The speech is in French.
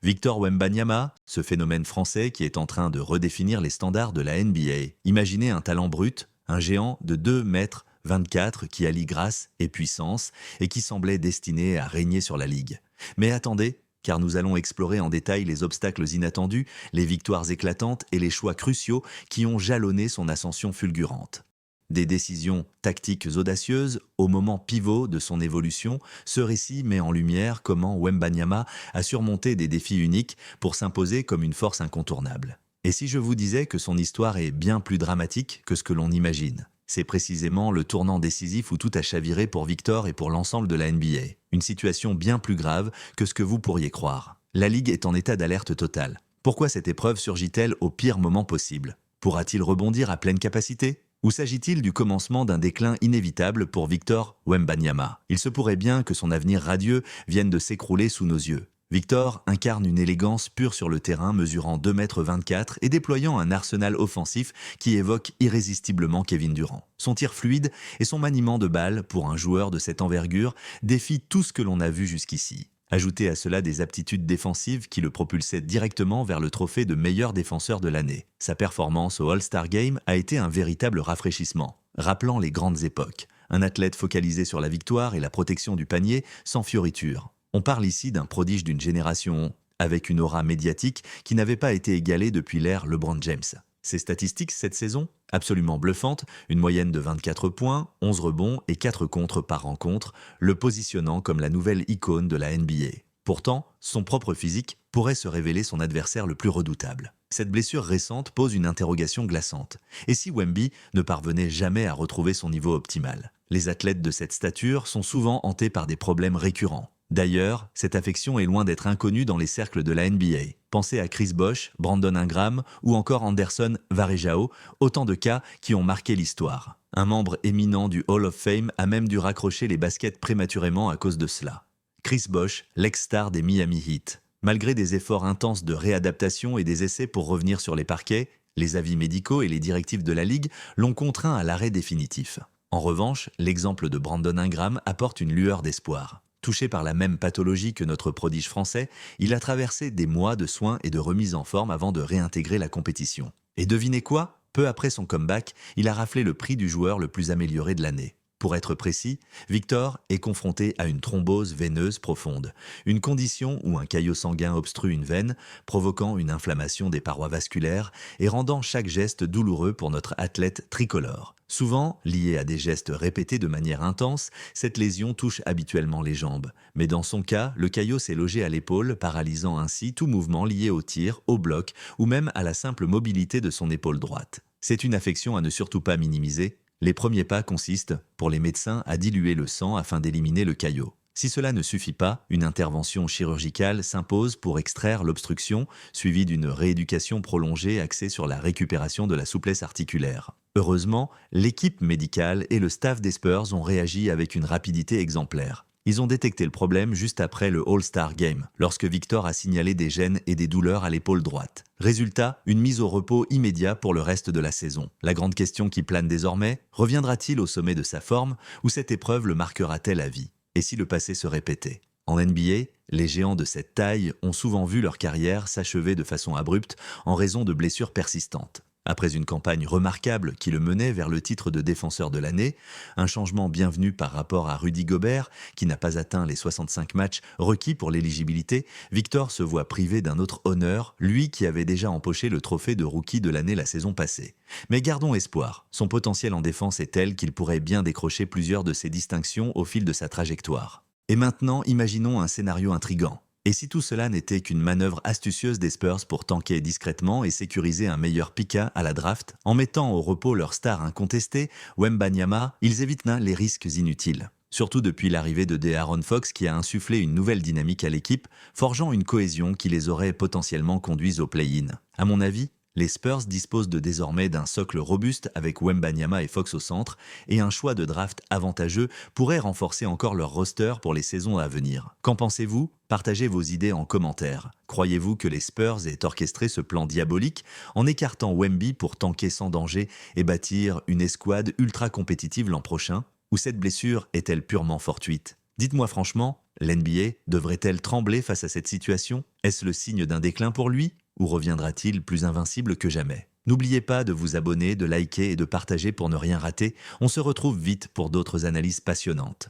Victor Wembanyama, ce phénomène français qui est en train de redéfinir les standards de la NBA. Imaginez un talent brut, un géant de 2 mètres 24 qui allie grâce et puissance et qui semblait destiné à régner sur la ligue. Mais attendez, car nous allons explorer en détail les obstacles inattendus, les victoires éclatantes et les choix cruciaux qui ont jalonné son ascension fulgurante. Des décisions tactiques audacieuses au moment pivot de son évolution, ce récit met en lumière comment Wembanyama a surmonté des défis uniques pour s'imposer comme une force incontournable. Et si je vous disais que son histoire est bien plus dramatique que ce que l'on imagine? C'est précisément le tournant décisif où tout a chaviré pour Victor et pour l'ensemble de la NBA. Une situation bien plus grave que ce que vous pourriez croire. La Ligue est en état d'alerte totale. Pourquoi cette épreuve surgit-elle au pire moment possible? Pourra-t-il rebondir à pleine capacité? Ou s'agit-il du commencement d'un déclin inévitable pour Victor Wembanyama? Il se pourrait bien que son avenir radieux vienne de s'écrouler sous nos yeux. Victor incarne une élégance pure sur le terrain, mesurant 2,24 m et déployant un arsenal offensif qui évoque irrésistiblement Kevin Durant. Son tir fluide et son maniement de balle, pour un joueur de cette envergure, défient tout ce que l'on a vu jusqu'ici. Ajoutez à cela des aptitudes défensives qui le propulsaient directement vers le trophée de meilleur défenseur de l'année. Sa performance au All-Star Game a été un véritable rafraîchissement, rappelant les grandes époques. Un athlète focalisé sur la victoire et la protection du panier, sans fioriture. On parle ici d'un prodige d'une génération, avec une aura médiatique qui n'avait pas été égalée depuis l'ère LeBron James. Ses statistiques cette saison, absolument bluffantes, une moyenne de 24 points, 11 rebonds et 4 contres par rencontre, le positionnant comme la nouvelle icône de la NBA. Pourtant, son propre physique pourrait se révéler son adversaire le plus redoutable. Cette blessure récente pose une interrogation glaçante. Et si Wemby ne parvenait jamais à retrouver son niveau optimal? Les athlètes de cette stature sont souvent hantés par des problèmes récurrents. D'ailleurs, cette affection est loin d'être inconnue dans les cercles de la NBA. Pensez à Chris Bosh, Brandon Ingram ou encore Anderson Varejao, autant de cas qui ont marqué l'histoire. Un membre éminent du Hall of Fame a même dû raccrocher les baskets prématurément à cause de cela. Chris Bosh, l'ex-star des Miami Heat. Malgré des efforts intenses de réadaptation et des essais pour revenir sur les parquets, les avis médicaux et les directives de la Ligue l'ont contraint à l'arrêt définitif. En revanche, l'exemple de Brandon Ingram apporte une lueur d'espoir. Touché par la même pathologie que notre prodige français, il a traversé des mois de soins et de remise en forme avant de réintégrer la compétition. Et devinez quoi? Peu après son comeback, il a raflé le prix du joueur le plus amélioré de l'année. Pour être précis, Victor est confronté à une thrombose veineuse profonde, une condition où un caillot sanguin obstrue une veine, provoquant une inflammation des parois vasculaires et rendant chaque geste douloureux pour notre athlète tricolore. Souvent, liée à des gestes répétés de manière intense, cette lésion touche habituellement les jambes. Mais dans son cas, le caillot s'est logé à l'épaule, paralysant ainsi tout mouvement lié au tir, au bloc ou même à la simple mobilité de son épaule droite. C'est une affection à ne surtout pas minimiser. Les premiers pas consistent, pour les médecins, à diluer le sang afin d'éliminer le caillot. Si cela ne suffit pas, une intervention chirurgicale s'impose pour extraire l'obstruction, suivie d'une rééducation prolongée axée sur la récupération de la souplesse articulaire. Heureusement, l'équipe médicale et le staff des Spurs ont réagi avec une rapidité exemplaire. Ils ont détecté le problème juste après le All-Star Game, lorsque Victor a signalé des gênes et des douleurs à l'épaule droite. Résultat, une mise au repos immédiat pour le reste de la saison. La grande question qui plane désormais, reviendra-t-il au sommet de sa forme ou cette épreuve le marquera-t-elle à vie? Et si le passé se répétait? En NBA, les géants de cette taille ont souvent vu leur carrière s'achever de façon abrupte en raison de blessures persistantes. Après une campagne remarquable qui le menait vers le titre de défenseur de l'année, un changement bienvenu par rapport à Rudy Gobert, qui n'a pas atteint les 65 matchs requis pour l'éligibilité, Victor se voit privé d'un autre honneur, lui qui avait déjà empoché le trophée de rookie de l'année la saison passée. Mais gardons espoir, son potentiel en défense est tel qu'il pourrait bien décrocher plusieurs de ces distinctions au fil de sa trajectoire. Et maintenant, imaginons un scénario intrigant. Et si tout cela n'était qu'une manœuvre astucieuse des Spurs pour tanker discrètement et sécuriser un meilleur Pika à la draft, en mettant au repos leur star incontestée, Wembanyama, ils évitent les risques inutiles. Surtout depuis l'arrivée de De'Aaron Fox qui a insufflé une nouvelle dynamique à l'équipe, forgeant une cohésion qui les aurait potentiellement conduits au play-in. À mon avis, les Spurs disposent désormais d'un socle robuste avec Wembanyama et Fox au centre et un choix de draft avantageux pourrait renforcer encore leur roster pour les saisons à venir. Qu'en pensez-vous? Partagez vos idées en commentaire. Croyez-vous que les Spurs aient orchestré ce plan diabolique en écartant Wemby pour tanker sans danger et bâtir une escouade ultra compétitive l'an prochain? Ou cette blessure est-elle purement fortuite? Dites-moi franchement, L'NBA devrait-elle trembler face à cette situation? Est-ce le signe d'un déclin pour lui? Ou reviendra-t-il plus invincible que jamais? N'oubliez pas de vous abonner, de liker et de partager pour ne rien rater. On se retrouve vite pour d'autres analyses passionnantes.